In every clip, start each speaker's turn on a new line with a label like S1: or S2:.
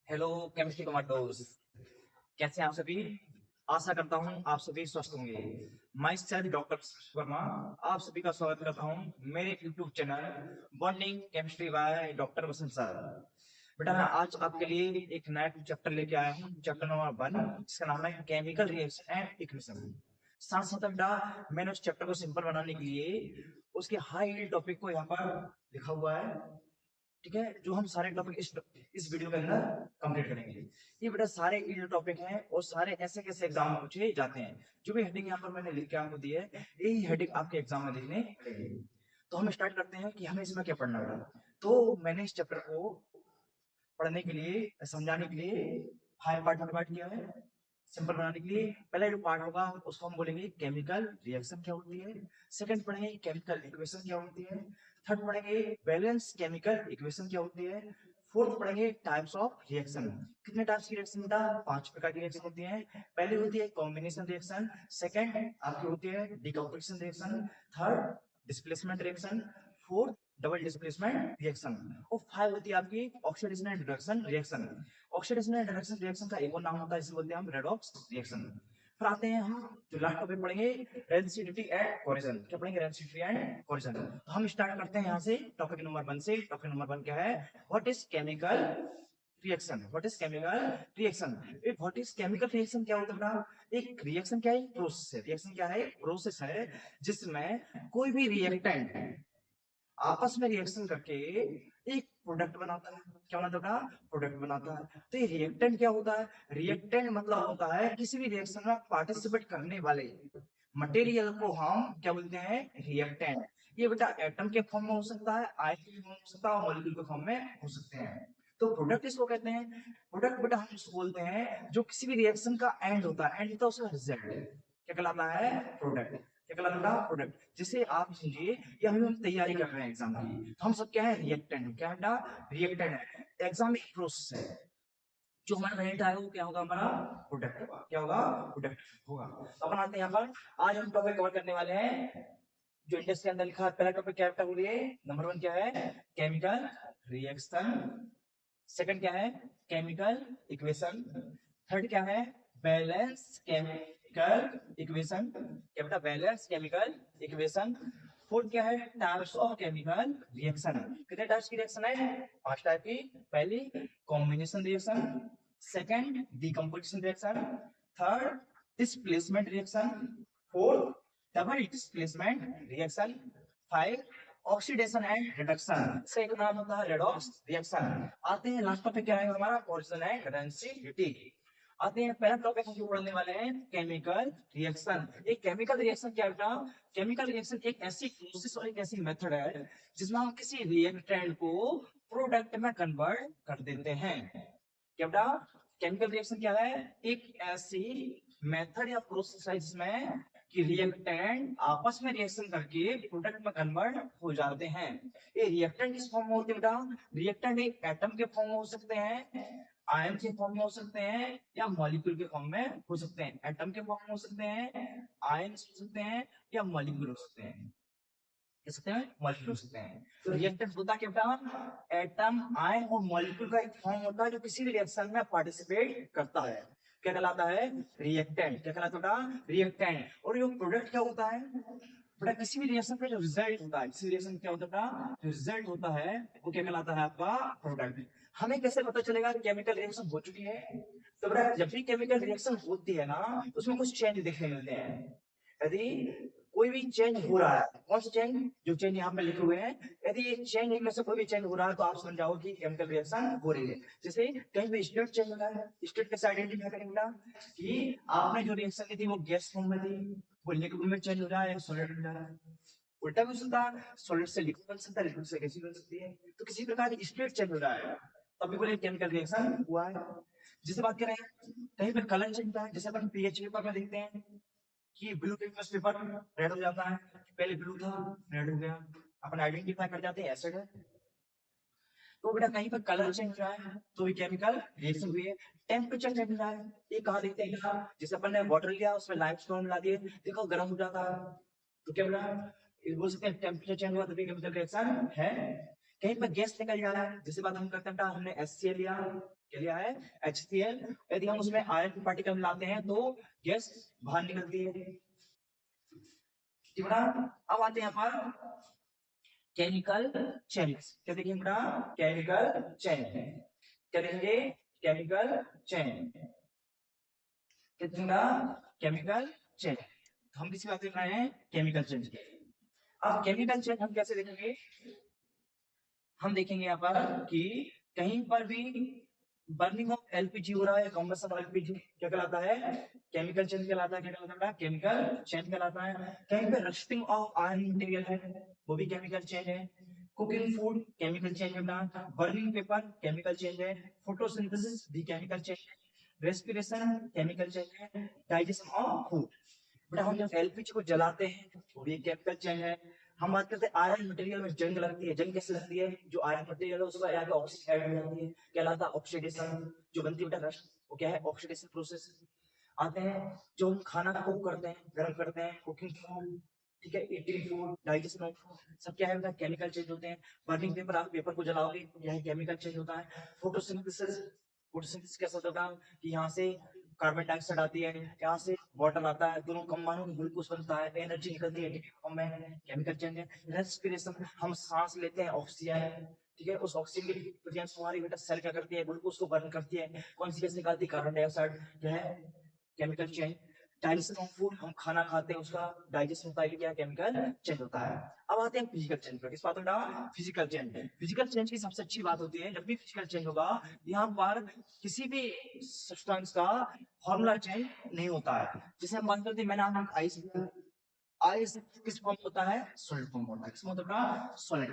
S1: Hello chemistry commandos. कैसे हैं आप सभी? आशा करता हूं आप सभी स्वस्थ होंगे। मैं सेल्फ डॉक्टर वर्मा आप सभी का स्वागत करता हूं मेरे YouTube channel bonding chemistry by doctor Vasant sir. बेटा मैं आज आपके लिए एक नया चैप्टर लेके आया हूं, चैप्टर नंबर 1, जिसका नाम है केमिकल रिएक्शन एंड इक्वेशन। साथ साथ बेटा मैंने उस चैप्टर को सिंपल बनाने के लिए उसके हाई टॉपिक को यहाँ पर लिखा हुआ है। ठीक है, जो हम सारे टॉपिक इस वीडियो के अंदर कंप्लीट करेंगे। ये बेटा सारे ये टॉपिक हैं और सारे ऐसे कैसे एग्जाम में पूछे जाते हैं। जो भी हेडिंग यहाँ पर मैंने लिख के आपको दी है, यही हेडिंग आपके एग्जाम में लिखने पड़ेगी। तो हम स्टार्ट करते हैं कि हमें इसमें क्या पढ़ना है। तो मैंने इस चैप्टर को पढ़ने के लिए, समझाने के लिए 5 पार्ट में डिवाइड किया है। सिंपल बनाने के लिए पहला जो पार्ट होगा उसको हम बोलेंगे केमिकल रिएक्शन क्या होती है। सेकंड पढ़ेंगे केमिकल इक्वेशन क्या होती है। थर्ड पढ़ेंगे बैलेंस केमिकल इक्वेशन क्या होती है। फोर्थ पढ़ेंगे टाइप्स ऑफ रिएक्शन। कितने टाइप्स की रिएक्शन बेटा? 5 प्रकार की रिएक्शन होती है। पहली होती है कॉम्बिनेशन रिएक्शन, सेकंड आपकी होती है decomposition reaction, third displacement reaction, fourth double displacement reaction, और 5 होती है आपकी oxidation and reduction reaction. Oxidation and reduction reaction का एक और नाम होता है, जिसे बोलते हैं हम रेडॉक्स रिएक्शन। फिर आते हैं हम जो लास्ट टॉपिक पढ़ेंगे रेसिडिटी एंड कोरिजन। क्या पढ़ेंगे? रेसिडिटी एंड कोरिजन। तो हम स्टार्ट करते हैं यहाँ से टॉपिक नंबर 1 से। टॉपिक नंबर 1 क्या है? What is chemical reaction. What is chemical reaction? What is chemical reaction क्या होता है? एक रिएक्शन क्या है? प्रोसेस है। रिएक्शन क्या है? प्रोसेस है जिसमें कोई भी रिएक्टेंट आपस में रिएक्शन करके एक प्रोडक्ट बनाता है। क्या बनाता है? प्रोडक्ट बनाता है। तो ये रिएक्टेंट क्या होता है? रिएक्टेंट मतलब होता है किसी भी रिएक्शन में पार्टिसिपेट करने वाले मटेरियल को हम क्या बोलते हैं? रिएक्टेंट। ये बेटा एटम के फॉर्म में हो सकता है, आयन के फॉर्म में हो सकता है, और मॉलिक्यूल के फॉर्म में हो सकते हैं। तो प्रोडक्ट इसको कहते हैं। प्रोडक्ट बेटा हम इसको बोलते हैं जो किसी भी रिएक्शन का एंड होता है। एंड होता है उसका रिजल्ट। क्या कहलाता है? प्रोडक्ट। क्या कहलाता है? प्रोडक्ट। जैसे आप समझिए कि हम तैयारी कर रहे हैं एग्जाम की, तो हम सब क्या है? रिएक्टेंट। क्या बेटा? रिएक्टेंट है। एग्जाम एक प्रोसेस है, जो हमारा रिजल्ट आएगा वो क्या होगा? हमारा प्रोडक्ट होगा। क्या होगा? प्रोडक्ट होगा। तो अपन आते हैं यहाँ पर। आज हम टॉपिक कवर करने वाले हैं जो इंडेक्स के अंदर लिखा है। पहला टॉपिक क्या है? बोलिए। नंबर 1 क्या है? Chemical reaction. सेकंड क्या है? Chemical equation. थर्ड क्या है? Balance chemical equation. क्या बेटा? Balance chemical equation. फोर्थ क्या है? Types of chemical reaction. कितने टाइप्स की रिएक्शन है? 5 टाइप की। पहली combination reaction, second decomposition reaction, third displacement reaction, fourth double displacement reaction, 5 oxidation and reduction. इसका एक नाम होता है रेडॉक्स रिएक्शन। आते हैं लास्ट टॉपिक क्या है हमारा? Corrosion and rancidity. आते हैं पहला टॉपिक हम जो पढ़ने वाले हैं केमिकल रिएक्शन। एक केमिकल रिएक्शन क्या होता है? केमिकल रिएक्शन एक ऐसी प्रोसेस और एक ऐसी मेथड है जिसमें हम किसी रिएक्टेंट को प्रोडक्ट में कन्वर्ट कर देते हैं। क्या बेटा? केमिकल रिएक्शन क्या है? एक ऐसी मेथड या प्रोसेस है जिसमें कि रिएक्टेंट आपस में रिएक्शन करके प्रोडक्ट में कन्वर्ट हो जाते हैं। ये रिएक्टेंट किस फॉर्म में होते हैं बेटा? रिएक्टेंट एक एटम के फॉर्म में हो सकते हैं, आयन के फॉर्म में हो सकते हैं, या मॉलिक्यूल के फॉर्म में हो सकते हैं। एटम के फॉर्म में हो सकते हैं, आयन हो सकते हैं, या मॉलिक्यूल हो सकते हैं। कह सकते हैं मॉलिक्यूल हो सकते हैं। तो रिएक्टेंट होता क्या बेटा? एटम, आयन और मॉलिक्यूल का एक फॉर्म होता है जो किसी भी रिएक्शन में पार्टिसिपेट करता है। क्या कहलाता है? रिएक्टेंट। क्या कहलाता है? रिएक्टेंट। और ये प्रोडक्ट क्या होता है बेटा? किसी भी रिएक्शन का जो रिजल्ट होता है, किसी रिएक्शन क्या होता है? जो रिजल्ट होता है वो क्या कहलाता है? आपका प्रोडक्ट। हमें कैसे पता चलेगा कि केमिकल रिएक्शन हो चुकी है? तो बेटा जब भी केमिकल रिएक्शन होती है ना, उसमें कुछ चेंज देखने मिलते हैं। यदि कोई भी चेंज हो रहा है, कौन सा चेंज? जो चेंज यहाँ पे लिखे हुए हैं, यदि ये चेंज इनमें से कोई भी चेंज हो रहा है तो आप समझ जाओ कि केमिकल रिएक्शन हो रही है। जैसे कहीं भी स्टेट चेंज हो रहा है, स्टेट कैसे आइडेंटिफाई करेंगे कि आपने जो रिएक्शन की थी वो गैस फॉर्म में थी, वो लिक्विड में चेंज हो रहा है या सॉलिड में जा रहा है। उल्टा भी हो सकता है, सॉलिड से लिक्विड बन सकता है, लिक्विड से गैस बन सकती है। तो किसी प्रकार की स्टेट चेंज हो रहा है तभी बोले केमिकल रिएक्शन हुआ है। जिसे बात करें कहीं पर कलर चेंज होता है, जैसे अपन पीएच पेपर में देखते हैं कि ब्लू लिटमस पेपर रेड हो जाता है। पहले ब्लू था, रेड हो गया। अपन आइडेंटिफाई कर जाते हैं एसिड है। तो बेटा कहीं पर कलर चेंज हो रहा है तो ये केमिकल रिएक्शन हुई है। टेम्परेचर चेंज हो रहा है, ये कहा देखते हैं क्या? जैसे अपन ने वाटर लिया, उसमें लाइमस्टोन मिला दिए, देखो गर्म हो जाता है। तो क्या बोला? ये बोल सकते हैं टेम्परेचर चेंज हुआ तभी केमिकल रिएक्शन है। कहीं पर गैस निकल जा रहा है, जिसके बाद हम करते हैं हमने HCl लिया, क्या लिया है HCl, यदि हम उसमें आयरन पार्टिकल मिलाते हैं तो गैस बाहर निकलती है। ठीक है, अब आते हैं यहाँ पर केमिकल चेंज, क्या देखेंगे बेटा केमिकल चेंज, क्या देखेंगे केमिकल चेंज, कितना केमिकल चेंज। हम किसी बात देख रहे हैं केमिकल चेंज के। अब केमिकल चेंज हम कैसे देखेंगे, हम देखेंगे यहाँ पर कि कहीं पर भी बर्निंग ऑफ एलपीजी हो रहा है, कॉम्बसन ऑफ एलपीजी, क्या कहलाता है केमिकल चेंज कहलाता है, क्या कहलाता है केमिकल चेंज कहलाता है। कहीं पे रस्टिंग ऑफ आयरन मटेरियल है, वो भी केमिकल चेंज है। कुकिंग फूड केमिकल चेंज है, बर्निंग पेपर केमिकल चेंज है, फोटोसिंथेसिस भी केमिकल चेंज है, रेस्पिरेशन केमिकल चेंज है, डाइजेशन ऑफ फूड। बेटा हम जब एलपीजी को जलाते हैं वो भी केमिकल चेंज है। हम बात करते हैं आयरन मटेरियल में जंग लगती है, जंग कैसे लगती है, जो आयरन मटेरियल है उसमें आगे ऑक्सीजन ऐड हो जाती है, कहलाता है ऑक्सीडेशन, जो बनती है बेटा रस्ट, वो क्या है ऑक्सीडेशन प्रोसेस। आते हैं जो हम खाना कुक करते हैं, गर्म करते हैं, कुकिंग फूड, ठीक है, eating food, digestion of food, सब क्या है बेटा केमिकल चेंज होते हैं। बर्निंग पेपर, आप पेपर को जलाओगे यह केमिकल चेंज होता है। फोटोसिंथेसिस, फोटोसिंथेसिस कैसा होता है कि यहाँ से कार्बन डाइऑक्साइड आती है, यहाँ से वाटर आता है, दोनों कंबाइन में ग्लूकोज बनता है, एनर्जी निकलती है फॉर्म में, केमिकल चेंज है। रेस्पिरेशन, हम सांस लेते हैं ऑक्सीजन, ठीक है, उस ऑक्सीजन की प्रेजेंस हमारी बेटा सेल क्या करती है ग्लूकोज को बर्न करती है, कौन सी गैस निकालती है कार्बन डाइऑक्साइड, क्या है chemical change. Digestion of food, हम खाना खाते हैं उसका डाइजेशन होता है, क्या केमिकल चेंज होता है। अब आते हैं फिजिकल चेंज पर, किस बात होगा फिजिकल चेंज। फिजिकल चेंज की सबसे अच्छी बात होती है जब भी फिजिकल चेंज होगा यहाँ पर किसी भी सब्सटेंस का फॉर्मूला चेंज नहीं होता है। जैसे हम बात करते हैं, मैंने आपको आइस, आइस किस फॉर्म होता है सॉलिड फॉर्म होता है, किस मतलब का सॉलिड।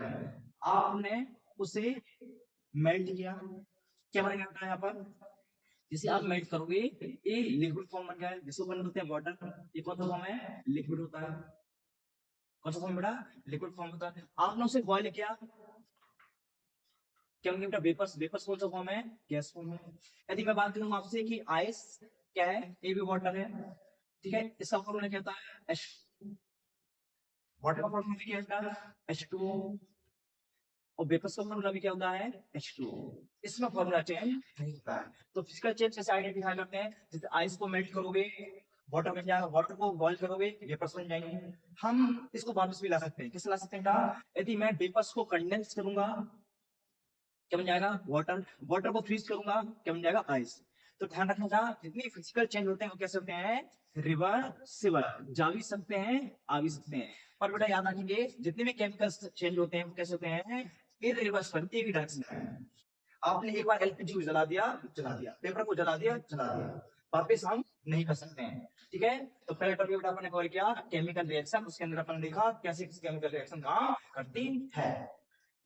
S1: आपने उसे मेल्ट किया, क्या बनेगा बेटा यहाँ पर, जिसे आप मेल्ट करोगे ये लिक्विड फॉर्म बन गया है, जिसको बन होते हैं वाटर, ये कौन सा फॉर्म है लिक्विड होता है, कौन सा फॉर्म बेटा लिक्विड फॉर्म होता है। आपने उसे बॉयल किया, क्या बन गया बेटा वेपर्स, वेपर्स कौन सा फॉर्म है गैस फॉर्म है। यदि मैं बात करूं आपसे कि आइस क्या है, ये भी वाटर है, ठीक है, इसका फॉर्मूला क्या होता है H, वाटर का फॉर्मूला क्या होता है H2O, और वेपर्स का फॉर्मूला भी क्या होता है H2O। इसमें फॉर्मूला चेंज नहीं होता है। तो फिजिकल चेंज कैसे आइडेंटिफाई करते हैं, जैसे आइस को मेल्ट करोगे वाटर बन जाएगा, वाटर को बॉईल करोगे वेपर्स बन जाएंगे। हम इसको वापस भी ला सकते हैं, कैसे ला सकते हैं, यदि मैं वेपर्स को कंडेंस करूंगा क्या बन जाएगा वाटर, वाटर को फ्रीज करूंगा क्या बन जाएगा आइस। तो ध्यान रखना था जितनी फिजिकल चेंज होते हैं वो कैसे होते हैं रिवर्सिबल, जा भी सकते हैं आ भी सकते हैं। पर बेटा याद रखेंगे जितने भी केमिकल्स चेंज होते हैं वो कैसे होते हैं इरिवर्सिबल, एक ही डायरेक्शन में। आपने एक बार एलपीजी को जला दिया, पेपर को जला दिया, वापस हम नहीं कर सकते हैं, ठीक है। तो पहले टॉपिक बेटा अपने कवर किया केमिकल रिएक्शन, उसके अंदर अपन देखा कैसे केमिकल रिएक्शन काम करती है,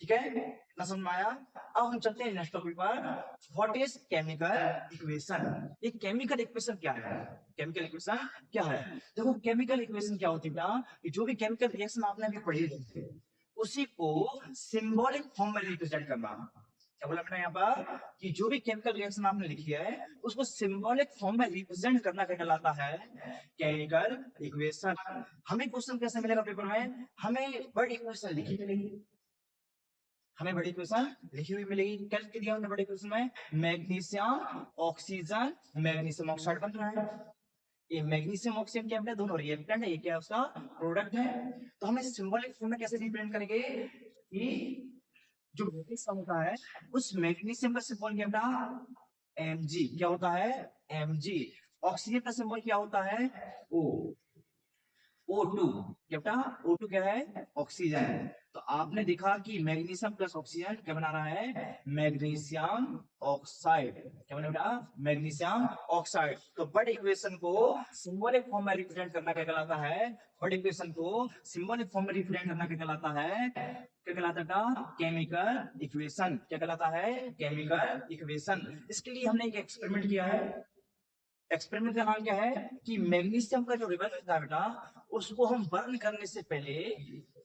S1: ठीक है ना, समझ में आया। अब हम चलते हैं नेक्स्ट टॉपिक पर, व्हाट इज केमिकल इक्वेशन। ये केमिकल इक्वेशन क्या है, केमिकल इक्वेशन क्या है, देखो केमिकल इक्वेशन क्या होती है बेटा, जो भी केमिकल रिएक्शन आपने अभी पढ़ी है उसी को सिंबॉलिक फॉर्म में रिप्रेजेंट करना। क्या बोला मैंने यहाँ पर कि जो भी केमिकल रिएक्शन आपने लिखी है उसको सिंबॉलिक फॉर्म में रिप्रेजेंट करना क्या कहलाता है केमिकल इक्वेशन। हमें क्वेश्चन कैसे मिलेगा पेपर में, हमें बड़ी इक्वेशन लिखी मिलेगी, हमें बड़ी इक्वेशन लिखी हुई मिलेगी। क्या लिख दिया हमने बड़ी इक्वेशन में, मैग्नीशियम ऑक्सीजन, मैग्नीशियम ऑक्साइड बन रहा है, ये मैग्नीशियम ऑक्सीजन क्या है दोनों रिएक्टेंट है, ये क्या है उसका प्रोडक्ट है। तो हम इस सिंबॉलिक फॉर्म में कैसे रिप्रेजेंट करेंगे कि जो मैग्नीशियम होता है उस मैग्नीशियम का सिंबल क्या होता है Mg, क्या होता है Mg। ऑक्सीजन का सिंबल क्या होता है O, O2, क्या बेटा O2 क्या है ऑक्सीजन। तो आपने देखा कि मैग्नीशियम प्लस ऑक्सीजन क्या बना रहा है मैग्नीशियम ऑक्साइड, क्या बना बेटा मैग्नीशियम ऑक्साइड। तो बट इक्वेशन को सिंबॉलिक फॉर्म में रिप्रेजेंट करना क्या कहलाता है, बट इक्वेशन को सिंबॉलिक फॉर्म में रिप्रेजेंट करना क्या कहलाता है, क्या कहलाता है केमिकल इक्वेशन, क्या कहलाता है केमिकल इक्वेशन। इसके लिए हमने एक एक्सपेरिमेंट किया है, एक्सपेरिमेंट का नाम क्या है कि मैग्नीशियम का जो रिबन होता है बेटा उसको हम बर्न करने से पहले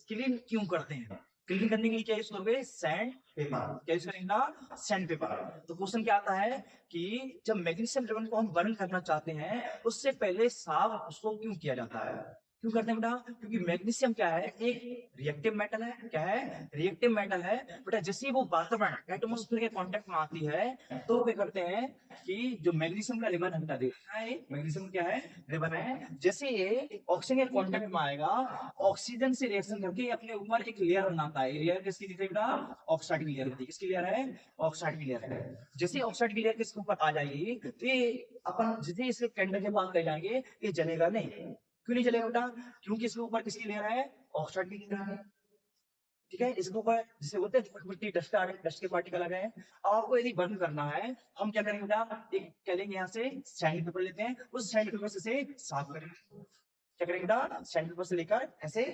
S1: क्लीन क्यों करते हैं, क्लीन करने के लिए क्या यूज करोगे सैंड पेपर, क्या यूज करेंगे ना सैंड पेपर। तो क्वेश्चन क्या आता है कि जब मैग्नीशियम रिबन को हम बर्न करना चाहते हैं उससे पहले साफ उसको क्यों किया जाता है, क्यों करते हैं बेटा? क्योंकि मैग्नीशियम क्या है, एक रिएक्टिव मेटल है। क्या है? रिएक्टिव मेटल है बेटा। जैसे ही वो वातावरण एटमॉस्फेयर के कांटेक्ट में आती है तो क्या करते हैं कि जो मैग्नीशियम का रिबन हटा देता है। मैग्नीशियम क्या है? रिबन है। जैसे ये ऑक्सीजन के कांटेक्ट में आएगा, ऑक्सीजन से रिएक्शन करके अपने ऊपर एक लेयर बनाता है। लेयर किसकी दिखती है बेटा? ऑक्साइड की लेयर होती है। किसकी लेयर है? ऑक्साइड की लेयर है। जैसे ऑक्साइड की लेयर किसके ऊपर आ जाएगी तो ये अपन जैसे इसके कैंडल के पास ले जाएंगे, ये जलेगा नहीं। क्यों नहीं चलेगा बेटा? क्योंकि इसके ऊपर किसकी लेयर है? ऑक्साइड की लेयर है। ठीक है, इसके ऊपर जिसे बोलते हैं मिट्टी, डस्ट आ रहे, डस्ट के पार्टिकल आ गए हैं। अब आपको यदि बर्न करना है, हम क्या करेंगे बेटा? एक क्या लेंगे, यहाँ से सैंड पेपर लेते हैं, उस सैंड पेपर से साफ करेंगे। क्या करेंगे बेटा? सैंड पेपर से लेकर ऐसे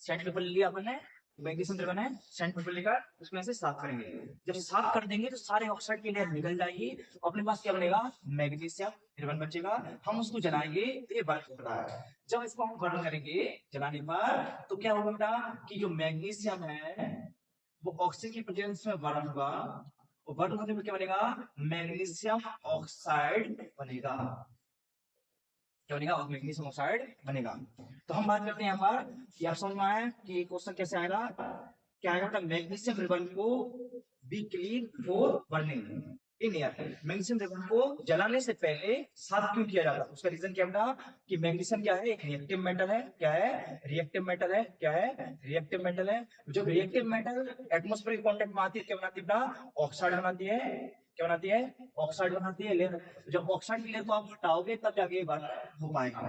S1: सैंड पेपर ले लिया अपन ने, मैग्नीशियम रिबन है, सैंड पेपर लेकर उसमें ऐसे साफ करेंगे। जब साफ कर देंगे तो सारे ऑक्साइड की लेयर निकल जाएगी। अपने पास क्या बनेगा? मैग्नीशियम रिबन बचेगा। हम उसको जलाएंगे तो ये बर्न होता है। जब इसको हम बर्न करेंगे जलाने पर तो क्या होगा बेटा कि जो मैग्नीशियम है वो ऑक्सीजन की प्रेजेंस में बर्न होगा। वो बर्न होने में क्या बनेगा? मैग्नीशियम ऑक्साइड बनेगा। क्या बनेगा? मैग्नीशियम ऑक्साइड बनेगा। तो हम बात करते हैं यहाँ पर कि आप समझ में आया कि क्वेश्चन कैसे आएगा। क्या आएगा बेटा? मैग्नीशियम रिबन को B clean for burning in air. Magnesium ribbon को जलाने से पहले साफ क्यों किया जाता है? उसका रीजन क्या बेटा? कि मैग्नीशियम क्या है? एक रिएक्टिव मेटल है। क्या है? रिएक्टिव मेटल है। क्या है? रिएक्टिव मेटल है। जो रिएक्टिव मेटल एटमॉस्फेयर के कांटेक्ट में आती है क्या बनाती है बेटा? ऑक्साइड बनाती है। क्या बनाती है? ऑक्साइड बनाती है लेयर। जब ऑक्साइड की लेयर को आप हटाओगे तब जाके बात हो पाएगा।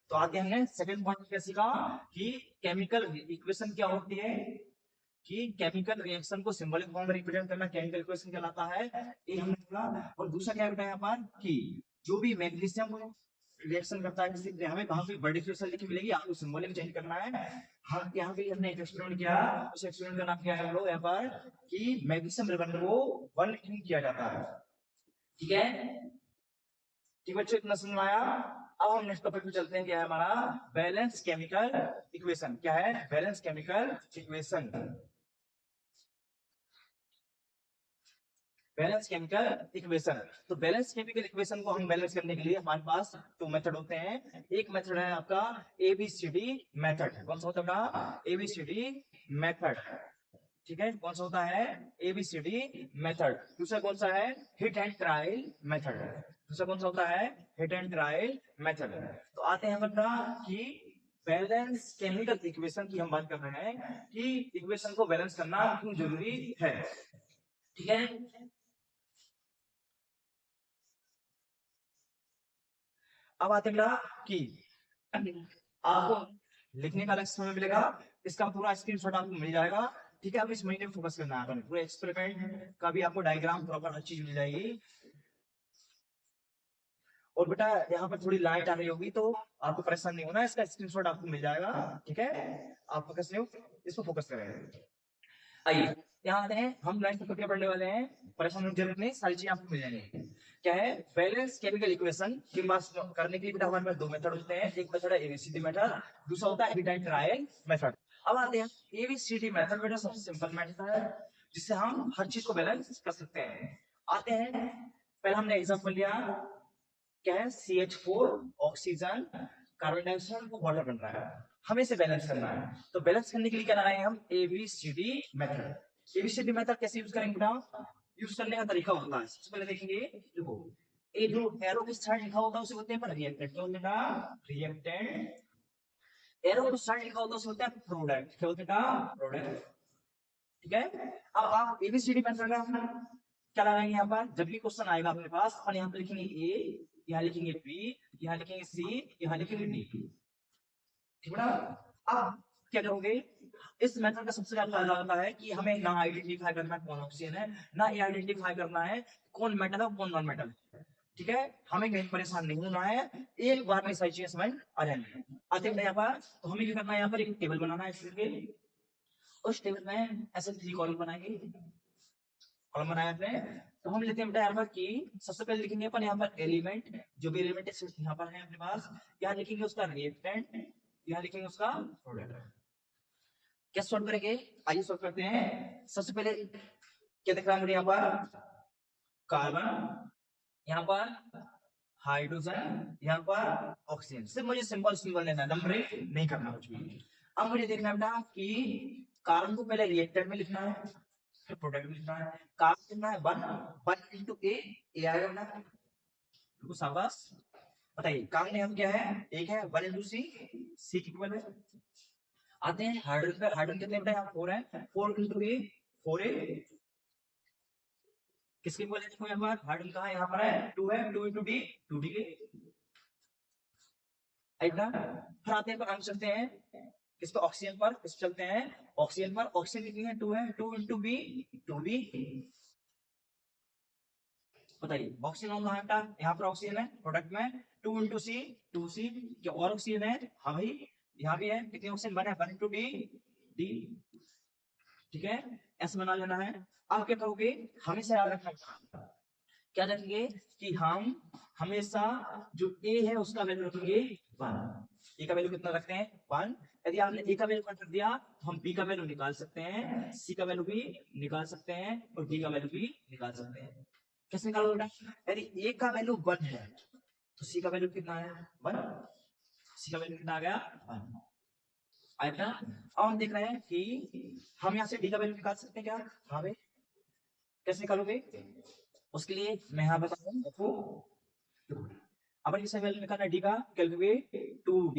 S1: तो आगे हमने सेकंड पॉइंट क्या सीखा कि केमिकल इक्वेशन क्या होती है, कि केमिकल रिएक्शन को सिंबॉलिक फॉर्म में रिप्रेजेंट करना केमिकल इक्वेशन कहलाता है। ये हमने बोला। और दूसरा क्या बताया यहाँ पर कि जो भी मैग्नीशियम रिएक्शन करता है किसी हमें कहाँ पे बड़ी इक्वेशन लिखी मिलेगी, आपको सिंबॉलिक चेंज करना है। हाँ, यहाँ पे हमने एक एक्सपेरिमेंट किया। उस एक्सपेरिमेंट का नाम क्या है हम लोग यहाँ पर कि मैग्नीशियम रिबन को वन क्यों किया जाता है। ठीक है, ठीक बच्चों, इतना समझ में आया। अब हम नेक्स्ट टॉपिक पे चलते हैं। क्या है हमारा? Balance chemical equation. क्या है? Balance chemical equation. Balance chemical equation. तो बैलेंस केमिकल इक्वेशन को हम बैलेंस करने के लिए हमारे पास दो मेथड होते हैं। एक मेथड है आपका एबीसीडी मेथड। कौन सा होता है बेटा? A B C D method. ठीक है, कौन सा होता है? A B C D method. दूसरा कौन सा है? Hit and trial method. दूसरा कौन सा होता है? Hit and trial method. तो आते हैं बेटा कि बैलेंस केमिकल इक्वेशन की हम बात कर रहे हैं कि इक्वेशन को बैलेंस करना क्यों जरूरी है। ठीक है, अब आते हैं कि आपको लिखने का अलग समय मिलेगा, इसका पूरा स्क्रीनशॉट आपको मिल जाएगा। ठीक है, अब इस महीने में फोकस करना है। पूरे एक्सपेरिमेंट का भी आपको डायग्राम प्रॉपर हर चीज मिल जाएगी। और बेटा यहाँ पर थोड़ी लाइट आ रही होगी तो आपको परेशान नहीं होना, इसका स्क्रीनशॉट आपको मिल जाएगा। ठीक है, आप फोकस नहीं हो, इस पर फोकस करें। आइए यहाँ आते हैं, हम लाइन पर क्या पढ़ने वाले हैं। परेशान होने की जरूरत नहीं, सारी चीजें आपको मिल जाएंगी। क्या है? बैलेंस केमिकल इक्वेशन के पास करने के लिए बेटा हमारे पास दो मेथड होते हैं। एक मेथड है एबीसीडी मेथड, दूसरा होता है हिट एंड ट्रायल मेथड। अब आते हैं एबीसीडी मेथड। बेटा सबसे सिंपल मेथड है जिससे हम हर चीज को बैलेंस कर सकते हैं। आते हैं, पहले हमने एग्जांपल लिया। क्या है? CH4 oxygen, carbon dioxide, water बन रहा है, हमें इसे बैलेंस करना है। तो बैलेंस करने के लिए क्या लगाएंगे हम? A B C D method. एबीसीडी मेथड कैसे यूज करेंगे बेटा? यूज करने का तरीका होता है, सबसे पहले देखेंगे। देखो, ये जो एरो के साइड लिखा होता है उसे बोलते हैं रिएक्टेंट। क्या बोलते हैं? रिएक्टेंट। एरो के साइड लिखा होता है उसे बोलते हैं प्रोडक्ट। क्या बोलते हैं? प्रोडक्ट। ठीक है, अब आप एबीसीडी मेथड का क्या लगाएंगे यहाँ पर? जब भी क्वेश्चन आएगा अपने पास, अपन यहाँ पे लिखेंगे ए, यहाँ लिखेंगे बी, यहाँ लिखेंगे सी, यहाँ लिखेंगे डी। ठीक है ना? अब क्या करोगे? इस मेथड का सबसे ज्यादा फायदा होता है कि हमें ना आइडेंटिफाई करना कौन ऑक्सीजन है, ना ये आइडेंटिफाई करना है कौन मेटल है कौन नॉन मेटल। ठीक है, हमें कहीं परेशान नहीं होना है, एक बार में सारी चीजें समझ आ जाएंगी। आते हैं यहाँ पर, तो हमें क्या करना है? यहाँ पर एक टेबल बनाना है इसके। उस टेबल में ऐसे 3 कॉलम बनाएंगे। कॉलम बनाया आपने, तो हम लेते हैं बेटा यहाँ पर की सबसे पहले लिखेंगे अपन यहाँ पर एलिमेंट, जो भी एलिमेंट है यहाँ पर है अपने पास। यहाँ लिखेंगे उसका रिएक्टेंट, यहाँ लिखेंगे उसका प्रोडक्ट। क्या सॉल्व करेंगे? आइए सॉल्व करते हैं। सबसे पहले क्या दिख रहा है मुझे यहाँ पर? कार्बन, यहाँ पर हाइड्रोजन, यहाँ पर ऑक्सीजन। सिर्फ मुझे सिंपल सिंबल लेना है, नंबरिंग नहीं करना कुछ भी। अब मुझे देखना है बेटा कि कार्बन को पहले रिएक्टेंट में लिखना है, फिर प्रोडक्ट में लिखना है। कार्बन कितना है 1 into ए आएगा बेटा, बिल्कुल शाबाश। बताइए कार्बन यहाँ क्या है, एक है, 1 into सी की इक्वल है। आते हैं हाइड्रोजन पे, हाइड्रोजन कितने बेटा यहाँ 4 है, 4 into ए 4a, किसके इक्वल है देखो यहाँ पर, हाइड्रोजन कहाँ है, यहाँ पर है, 2 है, 2 into डी 2d के। फिर आते हैं पर हम चलते हैं किस पे, ऑक्सीजन पर, किस पे चलते हैं, ऑक्सीजन पर। ऑक्सीजन कितनी है 2 है, 2 into बी 2b। बताइए ऑक्सीजन कहाँ है, यहाँ पर ऑक्सीजन है, प्रोडक्ट में 2 into सी 2c। क्या और ऑक्सीजन है, हाँ भाई यहाँ भी है, कितने ऑक्सीजन बने, 1 into डी डी, ठीक है, ऐसे बना लेना है। आप क्या करोगे, हमेशा याद रखना, क्या रखेंगे कि हम हमेशा जो ए है उसका वैल्यू रखेंगे 1। ए का वैल्यू कितना रखते हैं 1। यदि आपने ए का वैल्यू रख दिया तो हम बी का वैल्यू निकाल सकते हैं, सी का वैल्यू भी निकाल सकते हैं और डी का वैल्यू भी निकाल सकते हैं। कैसे निकालोगे बेटा, यदि ए का वैल्यू 1 है तो सी का वैल्यू कितना है 1, सी का वैल्यू कितना आ गया 1 आया। अब हम देख रहे हैं कि हम यहाँ से डी का वैल्यू निकाल सकते हैं क्या, हाँ भाई, कैसे निकालोगे, उसके लिए मैं यहाँ बता रहा हूँ। अपन किस वैल्यू निकालना है डी का, कैलकुलेट 2d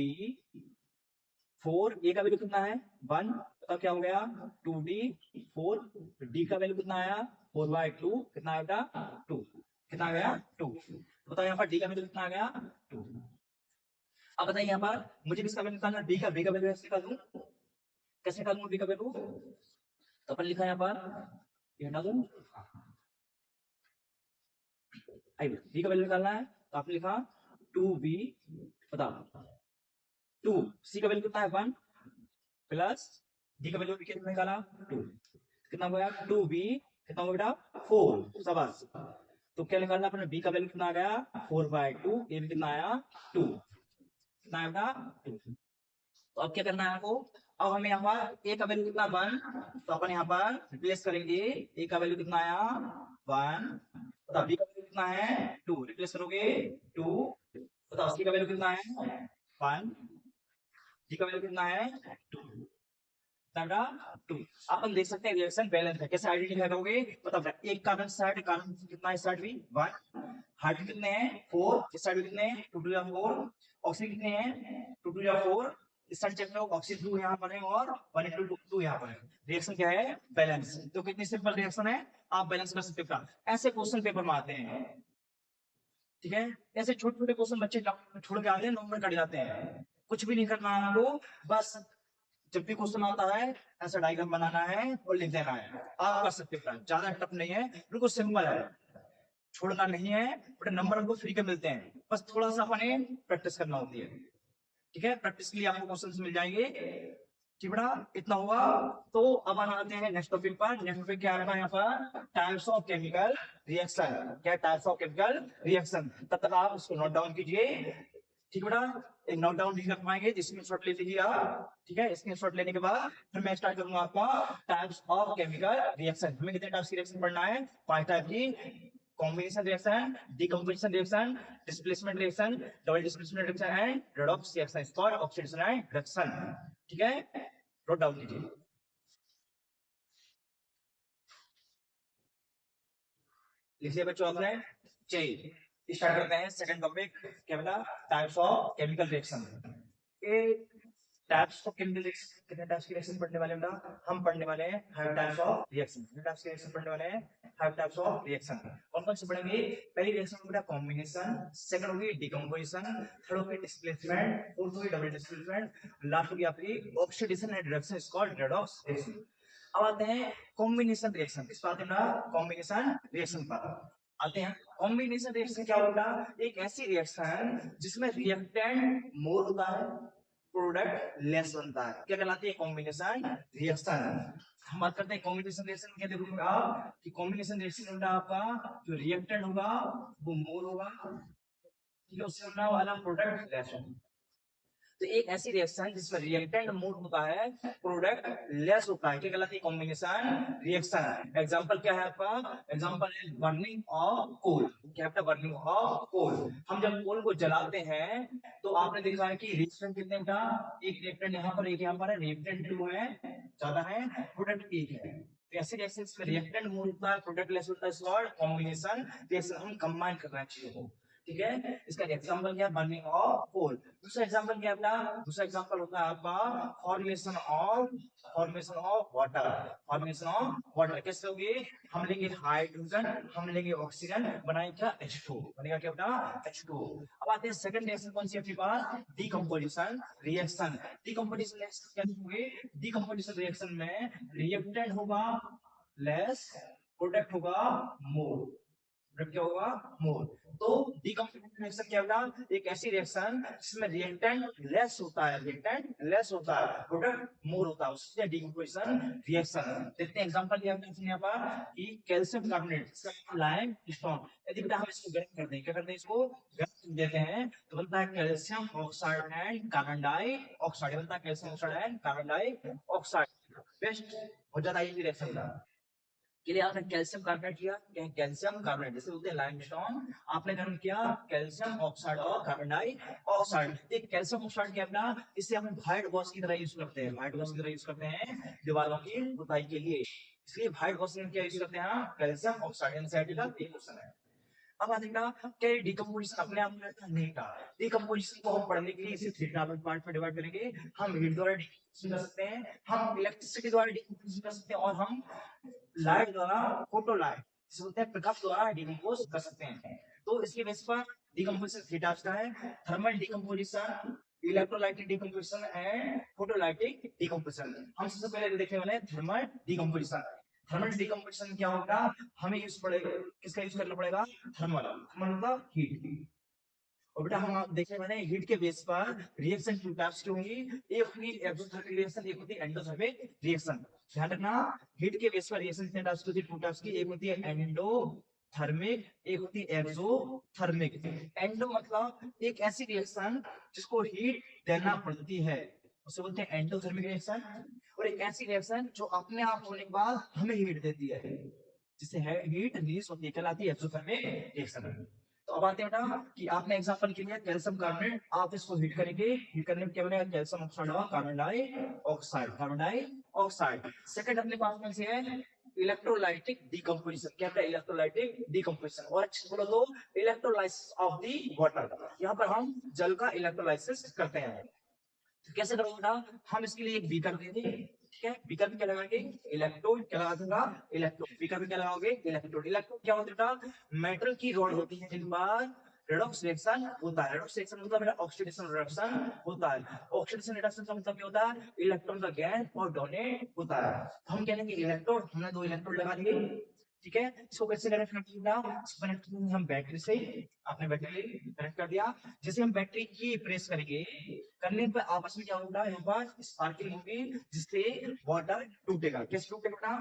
S1: 4, ए का वैल्यू कितना है 1, तो क्या हो गया 2d 4, डी का वैल्यू कितना आया 4/2, कितना आया बेटा 2, कितना आ गया 2। बताओ यहाँ पर डी का वैल्यू कितना आ गया 2। अब बताइए यहाँ पर मुझे किसका वैल्यू निकालना, डी का, बी का वैल्यू कैसे निकालूं, कैसे निकालूंगा बी का वैल्यू, तो अपन लिखा यहाँ पर ये हटा दूं, बी का वैल्यू निकालना है तो आपने लिखा 2b, बताओ 2, सी का वैल्यू कितना है 1 प्लस डी का वैल्यू कितना निकाला 2, कितना हो गया 2b, कितना हो गया 4, शाबाश। तो क्या निकालना अपने, बी का वैल्यू कितना आ गया 4/2, ए भी कितना आया 2, कितना आएगा 2। तो अब क्या करना है आपको, अब हमें यहाँ पर ए का वैल्यू कितना 1, तो अपन यहाँ पर रिप्लेस करेंगे, ए का वैल्यू कितना आया 1, बताओ बी का वैल्यू कितना है 2, रिप्लेस करोगे 2, बताओ सी का वैल्यू कितना है 1, डी का वैल्यू कितना है 2, कितना 2। अपन देख सकते हैं रिएक्शन बैलेंस है, कैसे आइडेंटिफाई करोगे, मतलब एक कार्बन साइड, कार्बन कितना है साइड भी 1, हाइड्रोजन कितने हैं 4, इस साइड में कितने हैं 2 2 4, ऑक्सीजन कितने हैं 2 2 4, इस साइड चेक करो ऑक्सीजन 2 यहाँ पर है और 1 into 2 यहाँ पर है। रिएक्शन क्या है बैलेंस, तो कितनी सिंपल रिएक्शन है, आप बैलेंस कर सकते हो। ऐसे क्वेश्चन पेपर में आते हैं, ठीक है, ऐसे छोटे छोटे क्वेश्चन बच्चे छोड़ के आते हैं, नंबर कट जाते हैं। कुछ भी नहीं करना है आपको, बस जब भी क्वेश्चन आता है ऐसा डायग्राम बनाना है और लिख देना है, आप कर सकते हो। ज्यादा टफ नहीं है, बिल्कुल सिंपल है, छोड़ना नहीं है, बट नंबर आपको फ्री के मिलते हैं, बस थोड़ा सा अपने प्रैक्टिस करना होती है, ठीक है। प्रैक्टिस के लिए आपको क्वेश्चंस मिल जाएंगे, ठीक बेटा, इतना हुआ। तो अब हम आते हैं नेक्स्ट टॉपिक पर। नेक्स्ट टॉपिक क्या है यहाँ पर, टाइप्स ऑफ केमिकल रिएक्शन। क्या टाइप्स ऑफ केमिकल रिएक्शन, तब तक आप उसको नोट डाउन कीजिए, ठीक बेटा, एक नोट डाउन नहीं कर पाएंगे, स्क्रीनशॉट ले लीजिए आप, ठीक है। स्क्रीनशॉट लेने के बाद फिर मैं स्टार्ट करूंगा आपका टाइप्स ऑफ केमिकल रिएक्शन। हमें कितने टाइप्स की रिएक्शन पढ़ना है, 5 टाइप की, combination reaction, decomposition reaction, displacement reaction, double displacement reaction and redox reaction for oxidation and reduction, ठीक है, नोट डाउन कीजिए। लिखिए बच्चों आपने, चलिए स्टार्ट करते हैं सेकंड टॉपिक, क्या बेटा, types of chemical reaction. Types of chemical reaction, कितने टाइप्स की रिएक्शन पढ़ने वाले बेटा, हम पढ़ने वाले हैं 5 टाइप्स ऑफ रिएक्शन। कितने टाइप्स की रिएक्शन पढ़ने वाले हैं 5 टाइप्स ऑफ रिएक्शन। कौन कौन से पढ़ेंगे, पहली रिएक्शन बेटा कॉम्बिनेशन, सेकंड होगी डिकम्पोजिशन, थर्ड होगी डिस्प्लेसमेंट, फोर्थ होगी डबल डिस्प्लेसमेंट, लास्ट होगी आपकी oxidation and reduction is called redox reaction. अब आते हैं कॉम्बिनेशन रिएक्शन, किस बात है कॉम्बिनेशन रिएक्शन पर आते हैं। कॉम्बिनेशन रिएक्शन क्या होता है, एक ऐसी रिएक्शन जिसमें रिएक्टेंट मोर होता है, प्रोडक्ट लेस बनता है, क्या कहलाती है कॉम्बिनेशन रिएक्शन। हम बात करते हैं कॉम्बिनेशन रिएक्शन, क्या देखोगे आप कि कॉम्बिनेशन रिएक्शन होगा आपका जो रिएक्टेंट होगा वो मोर होगा, ठीक है, उससे बनने वाला प्रोडक्ट लेस होगा। तो एक ऐसी रिएक्शन जिसमें रिएक्टेंट मोड होता है, प्रोडक्ट लेस होता है, क्या कहलाती है? Combination reaction. एग्जांपल क्या है आपका? एग्जांपल है बर्निंग ऑफ कोल। क्या है? Burning of coal. हम जब कोल को जलाते हैं तो आपने देखा है कि रिएक्शन कितने का? एक रिएक्टेंट यहाँ पर, एक यहाँ पर है, रिएक्टेंट 2 है, ज्यादा है, प्रोडक्ट 1 है। तो ऐसे रिएक्शंस में रिएक्टेंट मोड होता है, प्रोडक्ट लेस होता है, सॉल्ट कॉम्बिनेशन रिएक्शन। हम कंबाइन कर रहे हैं चीजों को, ठीक है। इसका एग्जांपल क्या है? Burning of coal. दूसरा एग्जांपल क्या है अपना? दूसरा एग्जांपल होता है आपका formation of water. Formation of water कैसे होगी? हम लेंगे हाइड्रोजन, हम लेंगे ऑक्सीजन, बनाएंगे क्या? H2, बनेगा क्या बेटा? H2। अब आते हैं सेकंड रिएक्शन, कौन सी अपने पास? Decomposition reaction. डिकम्पोजिशन रिएक्शन क्या होगी? डिकम्पोजिशन रिएक्शन में रिएक्टेंट होगा लेस, प्रोडक्ट होगा मोर। क्या होगा? मोर। तो डिकम्पोजिशन रिएक्शन क्या होगा? एक ऐसी रिएक्शन जिसमें रिएक्टेंट लेस होता है, रिएक्टेंट लेस होता है, प्रोडक्ट मोर होता है, उससे डिकम्पोजिशन रिएक्शन। देखते हैं एग्जांपल दिया है यहाँ पर कि कैल्शियम कार्बोनेट लाइम स्टोन, यदि बेटा हम इसको गर्म कर दें, क्या करते हैं? इसको गर्म कर देते हैं तो बनता है calcium oxide and carbon dioxide. बनता है calcium oxide and carbon dioxide. Best हो जाता है ये रिएक्शन के लिए। आपने कैल्शियम कार्बोनेट किया, कैल्शियम कार्बोनेट जैसे बोलते हैं लाइमस्टोन, आपने गर्म किया कैल्शियम ऑक्साइड और कार्बन डाइऑक्साइड। एक कैल्शियम ऑक्साइड क्या अपना, इसे हम व्हाइट वॉश की तरह यूज करते हैं, व्हाइट वॉश की तरह यूज करते हैं दीवारों की पुताई के लिए, इसलिए व्हाइट वॉश में क्या यूज करते हैं? Calcium oxide. एनसीईआरटी का एक क्वेश्चन है। अब आते हैं क्या डिकम्पोजिशन अपने आप में नहीं था। डिकम्पोजिशन को हम पढ़ने के लिए इसे 3 पार्ट में डिवाइड करेंगे। हम हीट द्वारा डिकम्पोजिशन कर सकते हैं, हम इलेक्ट्रिसिटी द्वारा डिकम्पोजिशन कर सकते हैं, और हम लाइट द्वारा, फोटो लाइट जिसे बोलते हैं प्रकाश द्वारा डिकम्पोज कर सकते हैं। तो इसके बेस पर डिकम्पोजिशन 3 टाइप्स का है: thermal decomposition, electrolytic decomposition and photolytic decomposition. हम सबसे पहले देखने वाले हैं थर्मल डिकम्पोजिशन। थर्मल डिकम्पोजिशन क्या होगा? हमें यूज पड़ेगा, किसका यूज करना पड़ेगा? थर्मल। थर्मल मतलब हीट। और बेटा हम देखने वाले हैं हीट के बेस पर रिएक्शन 2 टाइप्स की होंगी। एक होगी एक्सोथर्मिक रिएक्शन, एक होती है एंडोथर्मिक रिएक्शन। ध्यान रखना, हीट के बेस पर रिएक्शन कितने टाइप्स की होती है? 2 टाइप्स की। एक होती है एंडोथर्मिक, एक होती है एक्सोथर्मिक। एंडो मतलब एक ऐसी रिएक्शन जिसको हीट देना पड़ती है, उसे बोलते हैं एंडोथर्मिक रिएक्शन। और एक ऐसी रिएक्शन जो अपने आप होने के बाद हमें हीट देती है, जिससे हीट रिलीज होती है, कहलाती है एक्सोथर्मिक रिएक्शन। तो अब आते हैं बेटा कि आपने एग्जांपल के लिए कैल्शियम कार्बोनेट, आप इसको हीट करेंगे, हीट करने में क्या बनेगा? कैल्शियम ऑक्साइड और carbon dioxide, carbon dioxide. Second अपने पास में से है इलेक्ट्रोलाइटिक डिकम्पोजिशन। क्या है? Electrolytic decomposition. और अच्छे बोलो तो इलेक्ट्रोलाइसिस ऑफ दी वाटर। यहाँ पर हम जल का इलेक्ट्रोलाइसिस करते हैं। तो कैसे करोगे बेटा? हम इसके लिए एक बीकर देंगे, ठीक है। बीकर में क्या लगाएंगे? इलेक्ट्रोड। क्या लगा दूंगा? इलेक्ट्रोड। बीकर में क्या लगाओगे? इलेक्ट्रोड। इलेक्ट्रोड क्या होता है बेटा? मेटल की रॉड होती है जिन पर रेडॉक्स रिएक्शन होता है। रेडॉक्स रिएक्शन मतलब बेटा ऑक्सीडेशन रिडक्शन होता है। ऑक्सीडेशन रिडक्शन का मतलब क्या होता है? इलेक्ट्रॉन का गैन और डोनेट होता है। तो हम क्या लेंगे? इलेक्ट्रोड। हमने 2 इलेक्ट्रोड लगा दिए, ठीक है। इसको कैसे कनेक्ट करते हैं? इसको कनेक्ट करेंगे हम बैटरी से। आपने बैटरी कनेक्ट कर दिया, जैसे हम बैटरी की प्रेस करेंगे, करने पर आपस में क्या होगा? यहाँ पर स्पार्किंग होगी, जिससे वाटर टूटेगा। कैसे टूटेगा?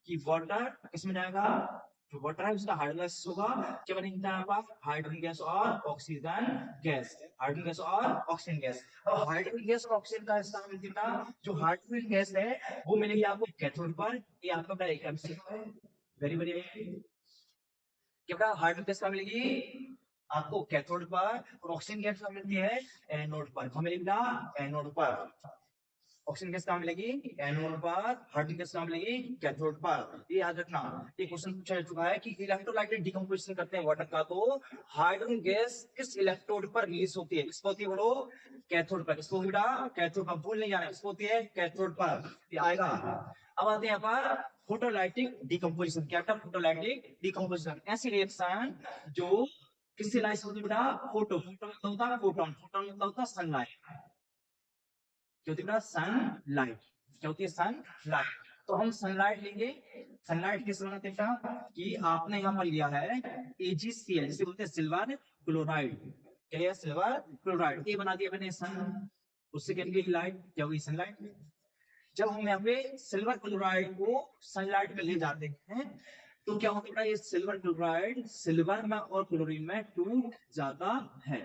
S1: कि वाटर किसमें जाएगा? जो वाटर है उसका हाइड्रोलाइसिस होगा, क्या बनेगा? यहाँ पर हाइड्रोजन गैस और ऑक्सीजन गैस, हाइड्रोजन गैस और ऑक्सीजन गैस। अब हाइड्रोजन गैस और ऑक्सीजन का स्थान मिलता है, जो हाइड्रोजन गैस है वो मिलेगी आपको कैथोड पर, ये आपका डायरेक्ट एमसीक्यू है। वेरी वेरी क्या हाइड्रोजन गैस कहाँ मिलेगी? आपको कैथोड पर, और ऑक्सीजन गैस कहाँ मिलती है? एनोड पर। कहाँ मिलेगा? एनोड पर। ऑक्सीजन गैस कहाँ मिलेगी? एनोड पर। हाइड्रोजन गैस कहाँ मिलेगी? कैथोड पर। ये याद रखना। ये क्वेश्चन पूछा जा चुका है कि इलेक्ट्रोलाइटिक डिकम्पोजिशन करते हैं वाटर का, तो हाइड्रोजन गैस किस इलेक्ट्रोड पर रिलीज होती है? किसको होती है बोलो? कैथोड पर। किसको बेटा? कैथोड पर। भूल नहीं जाना, किसको होती है? कैथोड पर। ये आएगा। अब आते हैं यहाँ पर फोटोलाइटिक डिकम्पोजिशन। क्या था? फोटोलाइटिक डिकम्पोजिशन ऐसी रिएक्शन जो किससे लाइस होती है बेटा? फोटो। फोटो मतलब होता है फोटोन, फोटोन मतलब होता है सनलाइट। क्या होती है बेटा? सनलाइट। क्या होती है? सनलाइट। तो हम सनलाइट लेंगे। सनलाइट किस बनाते हैं बेटा? कि आपने यहाँ पर लिया है AgCl, जिसे बोलते हैं सिल्वर क्लोराइड। क्या है? Silver chloride. ये बना दिया मैंने सन, उससे क्या निकली? लाइट। क्या होगी? सनलाइट। जब हम यहाँ पे सिल्वर क्लोराइड को सनलाइट में ले जाते हैं तो क्या होता है? ये सिल्वर क्लोराइड सिल्वर में और क्लोरीन में टूट जाता है।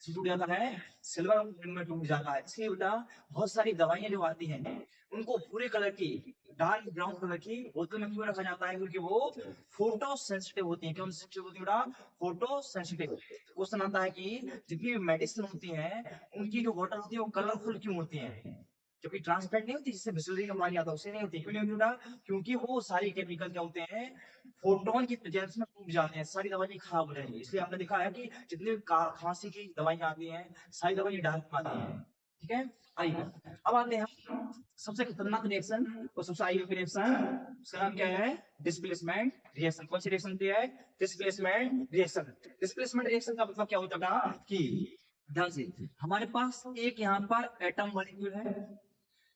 S1: टूट जाता है, सिल्वर में टूट जाता है। इसलिए बेटा बहुत सारी दवाइयां जो आती हैं उनको भूरे कलर की, डार्क ब्राउन कलर की बोतल में क्यों रखा जाता है? क्योंकि वो फोटो सेंसिटिव होती है। क्यों सेंसिटिव होती है बेटा? Photo sensitive. क्वेश्चन आता है कि जितनी भी मेडिसिन होती है उनकी जो बोतल होती है वो कलरफुल क्यों होती है? जबकि ट्रांसपेरेंट नहीं होती, जिससे बिस्लरी का पानी आता है उसे नहीं होती। क्यों नहीं होती बेटा? क्योंकि वो सारी केमिकल क्या होते हैं, फोटोन की प्रेजेंस में टूट जाते हैं, सारी दवाइयां खराब हो जाएंगी। इसलिए आपने देखा है कि जितनी भी खांसी की दवाइयां आती हैं सारी दवाइयां डार्क आती हैं। ठीक है, आइए अब आते हैं हम सबसे खतरनाक रिएक्शन और सबसे आइए रिएक्शन, उसका नाम क्या है? Displacement reaction. कौन सी रिएक्शन होती है? Displacement reaction. डिस्प्लेसमेंट रिएक्शन का मतलब क्या होता है कि ध्यान से, हमारे पास एक यहाँ पर एटम मॉलिक्यूल है,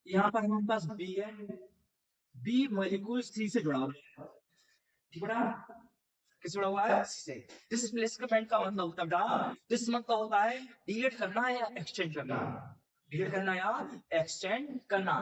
S1: यहाँ पर हमारे पास बी है, बी मॉलिक्यूल सी से जुड़ा हुआ है। ठीक है, किस जुड़ा हुआ है? सी से। डिस्प्लेसमेंट का मतलब होता है, डिस मतलब होता है डिलीट करना या एक्सचेंज करना, डिलीट करना या एक्सचेंज करना।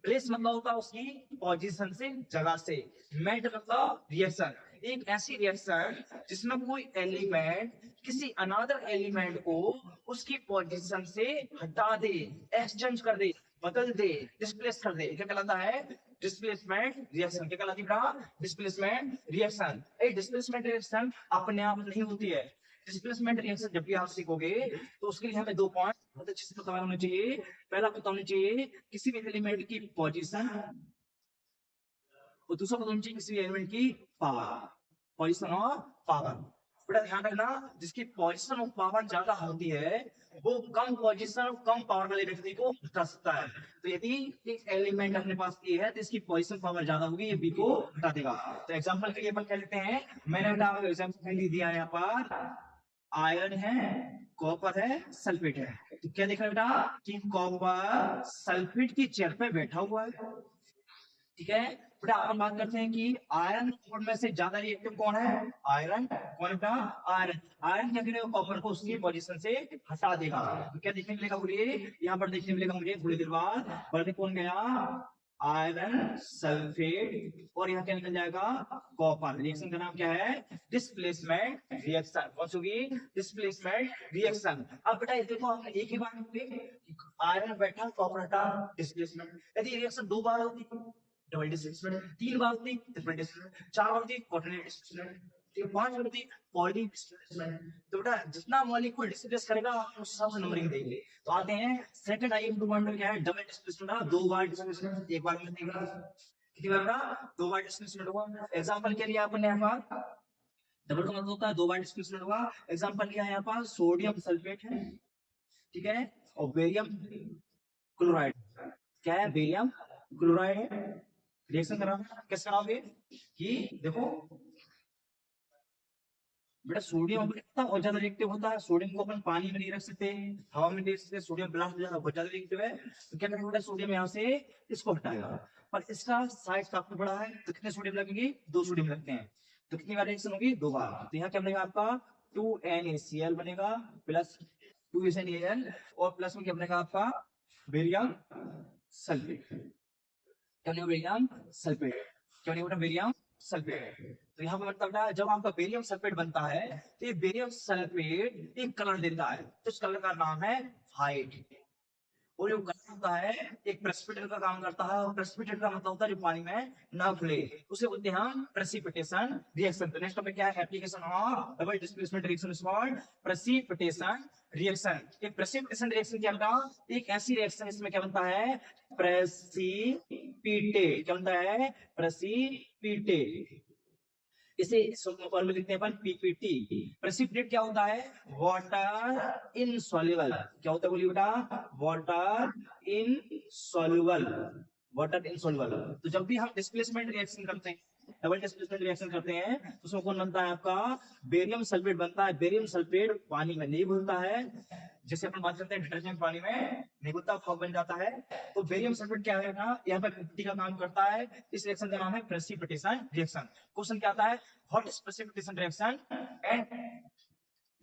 S1: प्लेस मतलब होता है उसकी पोजीशन से, जगह से। मेट मतलब रिएक्शन, एक ऐसी रिएक्शन जिसमें कोई एलिमेंट किसी अनदर एलिमेंट को उसकी पोजीशन से हटा दे, एक्सचेंज कर दे, बदल दे, डिस्प्लेस कर दे। क्या कहलाता है? Displacement reaction. क्या कहलाती है? Displacement reaction. एक डिस्प्लेसमेंट रिएक्शन अपने आप नहीं होती है। डिस्प्लेसमेंट रिएक्शन जब भी आप सीखोगे तो उसके लिए हमें दो पॉइंट बहुत अच्छे से पता होना चाहिए। पहला पता होना चाहिए किसी भी एलिमेंट की पोजीशन, और दूसरा पता होना चाहिए किसी भी एलिमेंट की पावर, पोजीशन और पावर। बेटा ध्यान रखना, जिसकी पोजीशन और पावर ज्यादा होती है वो कम पोजीशन और कम पावर वाले व्यक्ति को हटा सकता है। तो यदि एक एलिमेंट अपने पास ए है तो इसकी पोजीशन पावर ज्यादा होगी, ये बी को हटा देगा। तो एग्जांपल के लिए अपन क्या लेते हैं, मैंने बेटा आपको एग्जांपल दिया है, यहाँ पर आयरन है, कॉपर है, सल्फेट है। तो क्या देख रहे हैं बेटा कि कॉपर सल्फेट की चेयर पे बैठा हुआ है। ठीक है बेटा, अपन बात करते हैं कि आयरन कॉपर में से ज्यादा रिएक्टिव कौन है? आयरन। कौन है बेटा? आयरन। आयरन क्या करेगा? कॉपर को उसकी पोजीशन से हटा देगा। तो क्या देखने मिलेगा मुझे यहाँ पर? देखने मिलेगा मुझे थोड़ी देर बाद, बढ़ते कौन गया? आयरन सल्फेट, और यहाँ क्या निकल जाएगा? कॉपर। रिएक्शन का नाम क्या है? Displacement reaction. कौन सी होगी? Displacement reaction. अब बेटा ये देखो, हमने एक ही बार आयरन बैठा, कॉपर हटा, डिस्प्लेसमेंट। यदि रिएक्शन दो बार होती डबल डिस्प्लेसमेंट, तीन बार होती ट्रिपल डिस्प्लेसमेंट, चार बार होती क्वाड्रेटिक डिस्प्लेसमेंट, पांच बार होती पॉली डिस्प्लेसमेंट। तो बेटा जितना मॉलिक्यूल डिस्प्लेस करेगा उस हिसाब से नंबरिंग देंगे। तो आते हैं सेकंड आई इम्प्रूवमेंट क्या है? Double displacement. दो बार डिस्प्लेसमेंट, एक बार में नहीं होगा। कितनी बार बेटा? दो बार डिस्प्लेसमेंट हुआ। एग्जांपल के लिए आपने यहाँ पर डबल का मतलब होता है दो बार डिस्प्लेसमेंट हुआ। एग्जांपल लिया है यहाँ पर सोडियम सल्फेट है, ठीक है, और बेरियम क्लोराइड। क्या है? बेरियम क्लोराइड है। रिएक्शन कराना कैसे कराओगे कि देखो बेटा, सोडियम कितना बहुत ज्यादा रिएक्टिव होता है। सोडियम को अपन पानी में नहीं रख सकते, हवा में नहीं रख सकते, सोडियम ब्लास्ट हो जाएगा, बहुत ज्यादा रिएक्टिव है। तो क्या करेगा बेटा? सोडियम यहाँ से इसको हटाएगा, और इसका साइज काफी बड़ा है, तो कितने सोडियम लगेंगे? दो सोडियम लगते हैं। तो कितनी बार रिएक्शन होगी? दो बार। तो यहाँ क्या बनेगा आपका? 2NaCl बनेगा प्लस 2SnAl, और प्लस में क्या बनेगा आपका? Barium sulphate. क्या बनेगा? Barium sulphate. क्या बनेगा बेटा? Barium sulphate. तो यहाँ पर मतलब है जब आपका बेरियम सल्फेट बनता है तो ये बेरियम सल्फेट एक कलर देता है, तो इस कलर का नाम है व्हाइट। और जो कलर होता है एक प्रेसिपिटेट का काम करता है, और प्रेसिपिटेट का मतलब होता है जो पानी में ना घुले, उसे बोलते हैं हम प्रेसिपिटेशन रिएक्शन। तो नेक्स्ट टॉपिक क्या है? Application of double displacement reaction is called precipitation reaction. एक प्रेसिपिटेशन रिएक्शन क्या होता है? एक ऐसी रिएक्शन इसमें क्या बनता है? प्रेसिपिटेट। क्या बनता है? प्रेसिपिटेट। इसे फॉर्म में लिखते हैं अपन पीपीटी। प्रेसिपिटेट क्या होता है? Water insoluble. क्या होता है बोलिए बेटा? Water insoluble. Water insoluble. तो जब भी हम डिस्प्लेसमेंट रिएक्शन करते हैं, डबल डिस्प्लेसमेंट रिएक्शन करते हैं, तो उसमें कौन बनता है आपका? बेरियम सल्फेट बनता है। बेरियम सल्फेट पानी में नहीं घुलता है, जैसे अपन बात करते हैं डिटर्जेंट पानी में नहीं घुलता, फॉर्म बन जाता है। तो बेरियम सल्फेट क्या है ना, यहाँ पर पीपीटी का काम करता है। इस रिएक्शन का नाम है प्रेसिपिटेशन रिएक्शन। क्वेश्चन क्या आता है? What is precipitation reaction and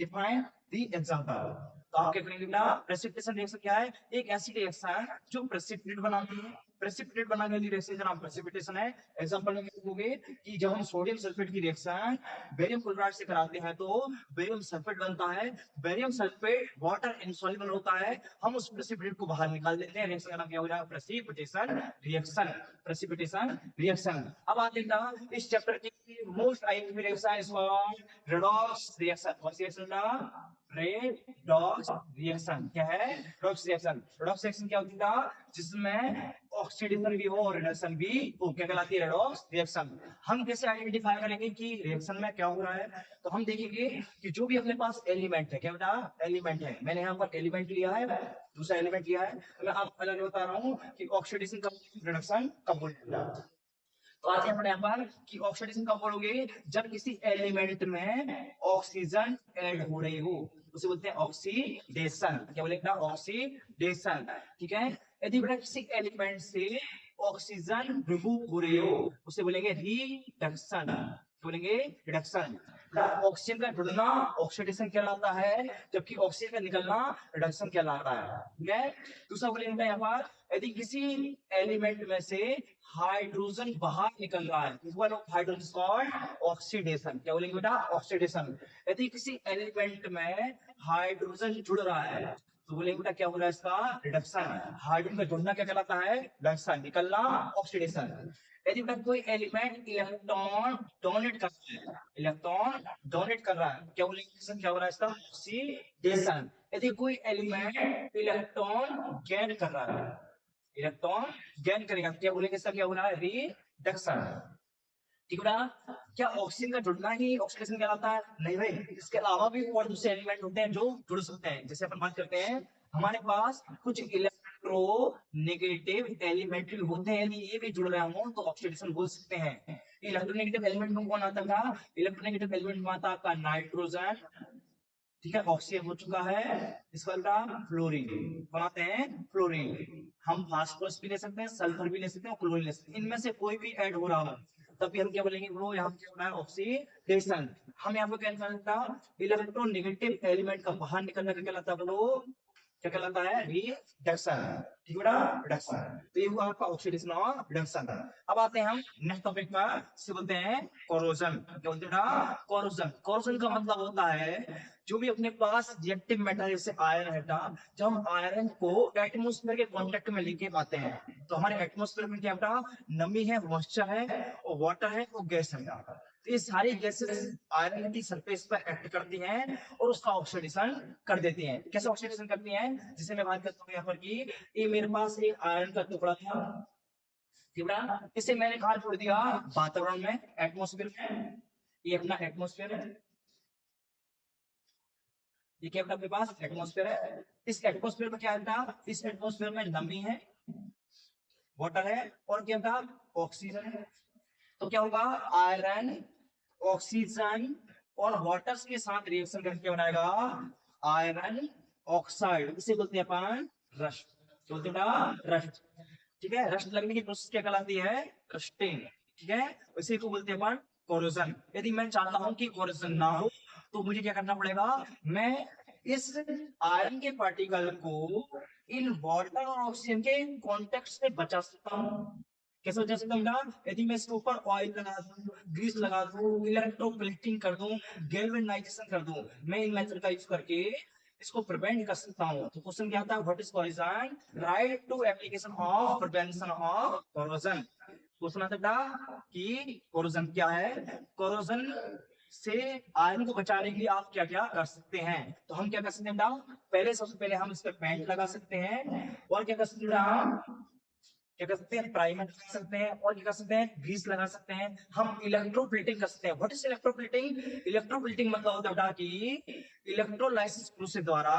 S1: define the example. तो आप क्या करेंगे बेटा, प्रेसिपिटेशन रिएक्शन क्या है, एक ऐसी रिएक्शन जो प्रेसिपिटेट बनाती है, प्रेसिपिटेट बनाने वाली रिएक्शन का नाम प्रेसिपिटेशन है। एग्जांपल में लिखोगे कि जब हम सोडियम सल्फेट की रिएक्शन बेरियम क्लोराइड से कराते हैं तो बेरियम सल्फेट बनता है, बेरियम सल्फेट वाटर इनसॉल्युबल होता है, हम उस प्रेसिपिटेट को बाहर निकाल देते हैं, रिएक्शन का नाम क्या हो जाएगा, प्रेसिपिटेशन रिएक्शन, प्रेसिपिटेशन रिएक्शन। अब आते हैं इस चैप्टर की most IMP reaction is called redox reaction. कौन सी रिएक्शन का, रेडॉक्स रिएक्शन। क्या है, रेडॉक्स रिएक्शन। रेडॉक्स रिएक्शन क्या होती है, जिसमें ऑक्सीडेशन भी हो और रिडक्शन भी हो, क्या कहलाती है, रेडॉक्स रिएक्शन। हम कैसे आइडेंटिफाई करेंगे कि रिएक्शन में क्या हो रहा है, तो हम देखेंगे कि जो भी अपने पास एलिमेंट है, क्या बेटा, एलिमेंट है, मैंने यहाँ पर एलिमेंट लिया है, दूसरा एलिमेंट लिया है, मैं आपको अलग बता रहा हूँ कि ऑक्सीडेशन कब, रिडक्शन कब होगा। तो आज अपने यहाँ पर कि ऑक्सीडेशन कब बोलोगे, जब किसी एलिमेंट में ऑक्सीजन ऐड हो रही हो, उसे बोलते हैं ऑक्सीडेशन। क्या बोलेगा, ऑक्सीडेशन। ठीक है, यदि बेटा किसी एलिमेंट से ऑक्सीजन रिमूव हो रही हो, उसे बोलेंगे रिडक्शन, बोलेंगे रिडक्शन। ऑक्सीजन का जुड़ना ऑक्सीडेशन कहलाता है, जबकि ऑक्सीजन का निकलना रिडक्शन कहलाता है। ठीक है, दूसरा बोलेंगे यहाँ पर यदि किसी एलिमेंट में से हाइड्रोजन बाहर निकल रहा है, हाइड्रोजन ऑक्सीडेशन। क्या बोलेंगे बेटा, ऑक्सीडेशन। यदि किसी एलिमेंट में हाइड्रोजन जुड़ रहा है तो बोलेंगे बेटा क्या हो रहा है, इसका रिडक्शन। हाइड्रोजन का जुड़ना क्या कहलाता है, रिडक्शन, निकलना ऑक्सीडेशन। यदि बेटा कोई एलिमेंट इलेक्ट्रॉन डोनेट कर रहा है, इलेक्ट्रॉन डोनेट कर रहा है, क्या बोलेंगे, क्या हो रहा है, इसका ऑक्सीडेशन। यदि कोई एलिमेंट इलेक्ट्रॉन गेन कर रहा है, इलेक्ट्रॉन गेन करेगा, क्या बोलेंगे, इसका क्या हो रहा है, रिडक्शन। ठीक है, क्या ऑक्सीजन का जुड़ना ही ऑक्सीडेशन कहलाता है, नहीं भाई, इसके अलावा भी और दूसरे एलिमेंट होते हैं जो जुड़ सकते हैं। जैसे अपन बात करते हैं, हमारे पास कुछ इलेक्ट्रो नेगेटिव एलिमेंट भी होते हैं, यदि ये भी जुड़ रहे हो तो ऑक्सीडेशन बोल सकते हैं। इलेक्ट्रोनेगेटिव एलिमेंट में कौन आता था, इलेक्ट्रोनेगेटिव एलिमेंट में आता आपका नाइट्रोजन, ठीक है, ऑक्सीजन हो चुका है, इसका अल्टा फ्लोरीन बनाते हैं, फ्लोरीन। हम फास्फोरस भी ले सकते हैं, सल्फर भी ले सकते हैं, क्लोरीन ले सकते हैं, इनमें से कोई भी ऐड हो रहा हो तब भी हम क्या बोलेंगे, वो यहाँ क्या हो रहा है, ऑक्सीडेशन। हम यहाँ पे क्या कहलाता है, इलेक्ट्रोनेगेटिव एलिमेंट का बाहर निकलना क्या कहलाता है, वो क्या कहलाता है, रिडक्शन। ठीक है बेटा, रिडक्शन। तो ये हुआ आपका ऑक्सीडेशन और रिडक्शन। अब आते हैं हम नेक्स्ट टॉपिक पर, इसे बोलते हैं कोरोजन। क्या बोलते हैं, कोरोजन। कोरोजन का मतलब होता है जो भी अपने पास रिएक्टिव मेटल जैसे आयरन है, जब हम आयरन को एटमॉस्फेयर के कांटेक्ट में लेके आते हैं तो हमारे एटमॉस्फेयर में क्या बेटा, नमी है, मॉइस्चर है, और वाटर है, और गैस है। तो ये सारी गैसेस आयरन की सरफेस पर एक्ट करती हैं और उसका ऑक्सीडेशन कर देती हैं। कैसे ऑक्सीडेशन करती हैं, जिसे मैं बात करता हूँ यहाँ पर कि ये मेरे पास एक आयरन का टुकड़ा था, इसे मैंने कहा छोड़ दिया वातावरण में, एटमॉस्फेयर में। ये अपना एटमॉस्फेयर है, ये क्या अपने पास एटमॉस्फेयर है। इस एटमॉस्फेयर में क्या है, इस एटमॉस्फेयर में नमी है, वाटर है, और क्या था, ऑक्सीजन है। तो क्या होगा, आयरन ऑक्सीजन और वाटर के साथ रिएक्शन करके बनाएगा आयरन ऑक्साइड, इसे बोलते हैं अपन रस्ट। बोलते हैं रस्ट। ठीक है, रस्ट लगने की प्रोसेस क्या कहलाती है, रस्टिंग। ठीक है, इसी को बोलते हैं अपन कोरोजन। यदि मैं चाहता हूं कि कोरोजन ना हो तो मुझे क्या करना पड़ेगा, मैं इस आयरन के पार्टिकल को इन वाटर और ऑक्सीजन के कॉन्टेक्ट से बचा सकता हूँ। कैसे बचा सकता हूँ, यदि मैं इसके ऊपर ऑयल लगा दूं, ग्रीस लगा दूं, इलेक्ट्रोप्लेटिंग कर दूं, गैल्वेनाइजेशन कर दूं, मैं इन मेथड का यूज करके इसको प्रिवेंट कर सकता हूँ। तो क्वेश्चन क्या था, what is corrosion, write two application of prevention of corrosion. Question आता था कि कोरोजन क्या है, कोरोजन से आयरन को बचाने के लिए आप क्या क्या कर सकते हैं। तो हम क्या कर सकते हैं, पहले सबसे पहले हम इस पर पेंट लगा सकते हैं, और क्या कर सकते हैं, हम क्या कर सकते हैं, प्राइमर लगा सकते हैं, और क्या कर सकते हैं, ग्रीस लगा सकते हैं। हम इलेक्ट्रोप्लेटिंग कर सकते हैं। व्हाट इज इलेक्ट्रोप्लेटिंग, इलेक्ट्रोप्लेटिंग मतलब होता है बेटा कि इलेक्ट्रोलाइसिस प्रोसेस द्वारा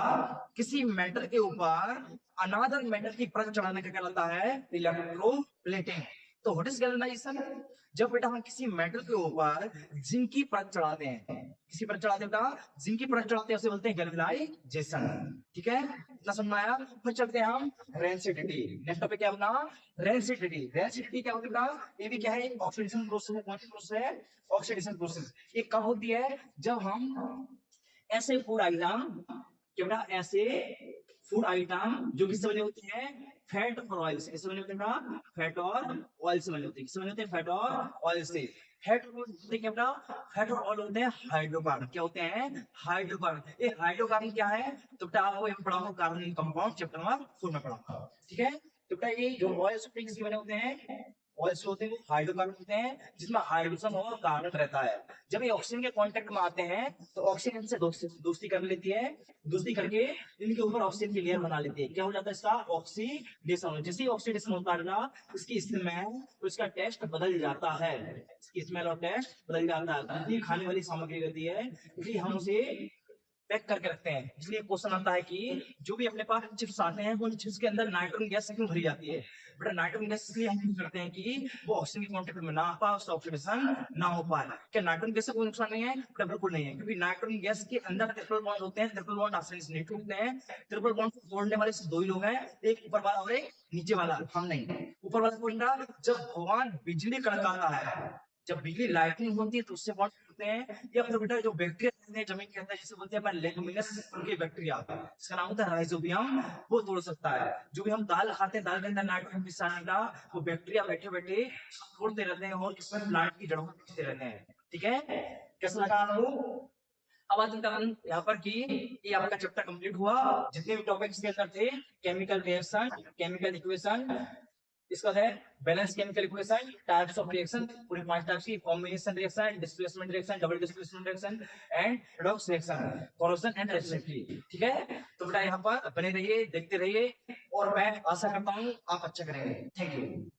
S1: किसी मेटल के ऊपर अनदर मेटल की परत चढ़ाने का कहलाता है इलेक्ट्रोप्लेटिंग। तो व्हाट इज गैल्वेनाइजेशन, जब बेटा हम किसी मेटल के ऊपर जिंक की परत चढ़ाते हैं, किसी परत चढ़ाते हैं बेटा, जिंक की परत चढ़ाते हैं, उसे बोलते हैं गैल्वेनाइजेशन। ठीक है, इतना समझ में आया। फिर चलते हैं हम रेंसिडिटी। नेक्स्ट टॉपिक क्या अपना, रेंसिडिटी। रेंसिडिटी क्या होती है बेटा, ये भी क्या है, ऑक्सीडेशन प्रोसेस है। कौन सी प्रोसेस है, ऑक्सीडेशन प्रोसेस। ये कब होती है, जब हम ऐसे फूड आइटम कि बेटा ऐसे फूड आइटम जो किससे बने होते हैं, फैट और ऑयल से। किससे बने होते हैं बेटा, फैट और ऑयल से बने होते हैं। किससे बने होते हैं, फैट और ऑयल से। फैट और ऑयल होते हैं क्या बेटा, फैट और ऑयल होते हैं हाइड्रोकार्बन। क्या होते हैं, हाइड्रोकार्बन। ये हाइड्रोकार्बन क्या है, तो बेटा आपको यहाँ पढ़ा होगा कार्बन कंपाउंड चैप्टर नंबर 4 में पढ़ा होगा, ठीक है। तो बेटा ये जो ऑयल से किससे बने होते हैं, ऑयल्स होते हैं वो हाइड्रोकार्बन होते हैं जिसमें हाइड्रोजन और कार्बन रहता है। जब ये ऑक्सीजन के कांटेक्ट में आते हैं तो ऑक्सीजन से दोस्ती कर लेती है, दोस्ती करके इनके ऊपर ऑक्सीजन की लेयर बना लेती है। क्या हो जाता है इसका, ऑक्सीडेशन। जैसे ही ऑक्सीडेशन होता है ना, इसकी स्मेल, उसका टेस्ट बदल जाता है। इसकी स्मेल और टेस्ट बदल जाता है। जितनी खाने वाली सामग्री रहती है इसलिए हम उसे पैक करके रखते हैं। इसलिए क्वेश्चन आता है कि जो भी अपने पास चिप्स आते हैं वो चिप्स के अंदर नाइट्रोजन गैस क्यों भरी जाती है। बेटा नाइट्रोजन गैस इसलिए हम यूज करते हैं कि वो ऑक्सीजन के कांटेक्ट में ना आ पाए, उसका ऑक्सीडेशन ना हो पाए। क्या नाइट्रोजन गैस से कोई नुकसान नहीं है, बेटा बिल्कुल नहीं है, क्योंकि नाइट्रोजन गैस के अंदर ट्रिपल बॉन्ड होते हैं। ट्रिपल बॉन्ड आसानी से नहीं टूटते हैं। ट्रिपल बॉन्ड को तोड़ने वाले सिर्फ दो ही लोग हैं, एक ऊपर वाला और एक नीचे वाला, हम नहीं। ऊपर वाला कौन था, जब भगवान बिजली कड़काता है, जब बिजली लाइटनिंग होती है तो उससे बॉन्ड होते हैं। या फिर बेटा जो बैक्टीरिया रहते हैं जमीन के अंदर, जिसे बोलते हैं लेगुमिनस के बैक्टीरिया, इसका नाम होता है राइजोबियम, वो तोड़ सकता है। जो भी हम दाल खाते हैं, दाल के अंदर नाइट्रोजन मिश्रण रहता है, वो बैक्टीरिया बैठे बैठे तोड़ते रहते हैं और इसमें प्लांट की जड़ों को खींचते रहते हैं, ठीक है। कैसा लगा आपको। अब आज हम यहाँ पर कि ये आपका चैप्टर कंप्लीट हुआ। जितने भी टॉपिक्स के अंदर थे, केमिकल रिएक्शन, केमिकल इक्वेशन, इसका है balance chemical equation, types of reaction, पूरे 5 टाइप्स की, combination reaction, displacement reaction, double displacement reaction and redox reaction, corrosion and reciprocity, ठीक है। तो बेटा यहाँ पर बने रहिए, देखते रहिए और मैं आशा करता हूँ आप अच्छा करेंगे। Thank you.